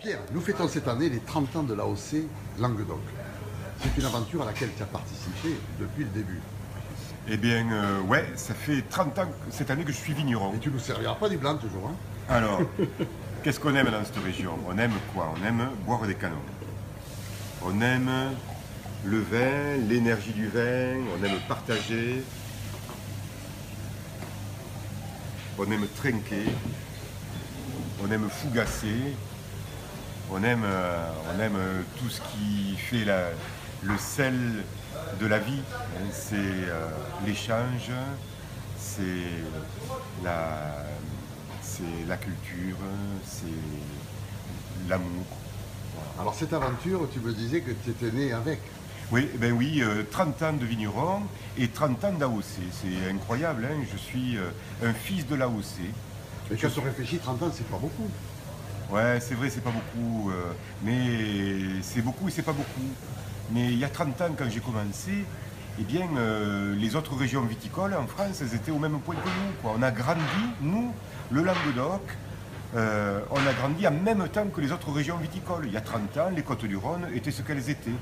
Pierre, nous fêtons cette année les 30 ans de l'AOC Languedoc. C'est une aventure à laquelle tu as participé depuis le début. Eh bien, ouais, ça fait 30 ans cette année que je suis vigneron. Et tu ne nous serviras pas du blanc toujours, hein? Alors, qu'est-ce qu'on aime dans cette région? On aime quoi? On aime boire des canons. On aime le vin, l'énergie du vin, on aime partager. On aime trinquer. On aime fougasser. On aime tout ce qui fait le sel de la vie. C'est l'échange, c'est la culture, c'est l'amour. Voilà. Alors cette aventure, tu me disais que tu étais né avec. Oui, 30 ans de vigneron et 30 ans d'AOC. C'est incroyable, hein, je suis un fils de l'AOC. Et quand tu réfléchis, 30 ans, c'est pas beaucoup. Ouais, c'est vrai, c'est pas beaucoup, mais c'est beaucoup et c'est pas beaucoup. Mais il y a 30 ans, quand j'ai commencé, eh bien, les autres régions viticoles en France, elles étaient au même point que nous, quoi. On a grandi, nous, le Languedoc, on a grandi en même temps que les autres régions viticoles. Il y a 30 ans, les Côtes-du-Rhône étaient ce qu'elles étaient.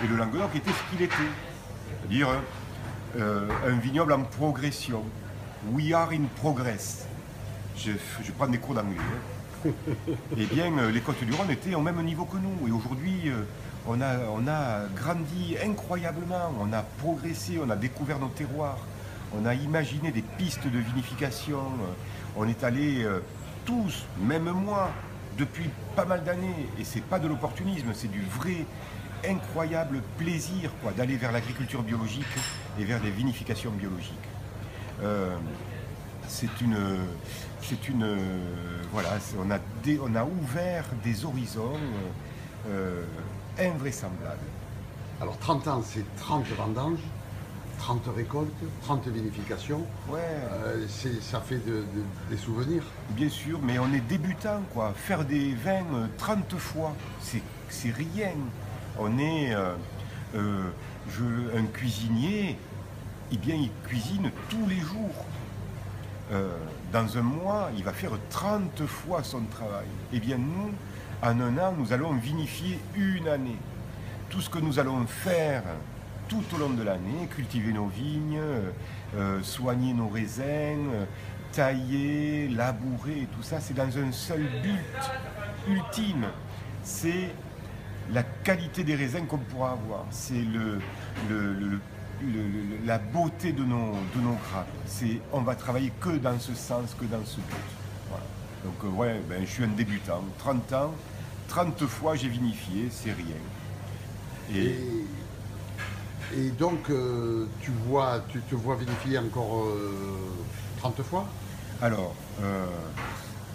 Et le Languedoc était ce qu'il était. C'est-à-dire un vignoble en progression. We are in progress. Je prends des cours d'anglais. Hein. Eh bien, les Côtes-du-Rhône étaient au même niveau que nous. Et aujourd'hui, on a grandi incroyablement. On a progressé, on a découvert nos terroirs. On a imaginé des pistes de vinification. On est allés tous, même moi, depuis pas mal d'années. Et c'est pas de l'opportunisme, c'est du vrai, incroyable plaisir d'aller vers l'agriculture biologique et vers des vinifications biologiques. Voilà, on a ouvert des horizons invraisemblables. Alors 30 ans, c'est 30 vendanges, 30 récoltes, 30 vinifications. Ouais. Ça fait des souvenirs. Bien sûr, mais on est débutant, quoi. Faire des vins 30 fois, c'est rien. On est un cuisinier, eh bien, il cuisine tous les jours. Dans un mois, il va faire 30 fois son travail. Eh bien, nous, en un an, nous allons vinifier une année. Tout ce que nous allons faire tout au long de l'année, cultiver nos vignes, soigner nos raisins, tailler, labourer, et tout ça, c'est dans un seul but ultime. C'est la qualité des raisins qu'on pourra avoir. C'est la beauté de nos grappes. On va travailler que dans ce sens, que dans ce but. Voilà. Donc je suis un débutant. 30 ans, 30 fois j'ai vinifié, c'est rien. Et donc, tu te vois vinifier encore 30 fois? Alors,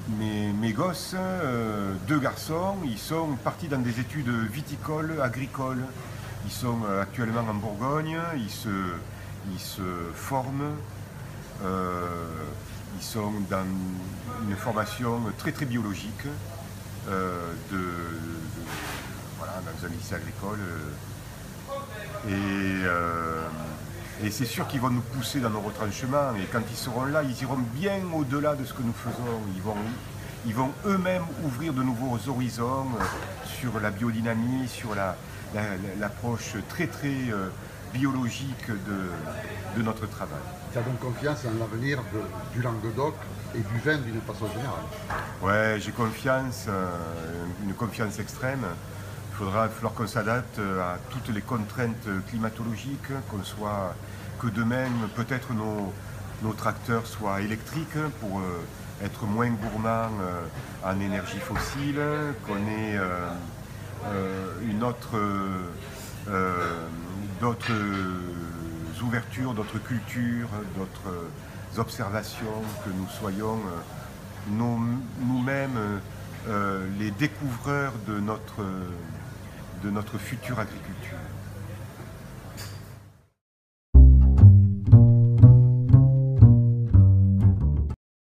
mes gosses, 2 garçons, ils sont partis dans des études viticoles, agricoles. Ils sont actuellement en Bourgogne, ils se forment, ils sont dans une formation très très biologique, voilà, dans un lycée agricole. Et c'est sûr qu'ils vont nous pousser dans nos retranchements, et quand ils seront là, ils iront bien au-delà de ce que nous faisons. Ils vont eux-mêmes ouvrir de nouveaux horizons sur la biodynamie, sur l'approche très très biologique de notre travail. Tu as donc confiance en l'avenir du Languedoc et du vin d'une façon générale? Ouais, j'ai confiance, une confiance extrême. Il va falloir qu'on s'adapte à toutes les contraintes climatologiques, que demain peut-être nos tracteurs soient électriques pour être moins gourmands en énergie fossile, qu'on ait d'autres ouvertures, d'autres cultures, d'autres observations, que nous soyons nous-mêmes les découvreurs de notre future agriculture.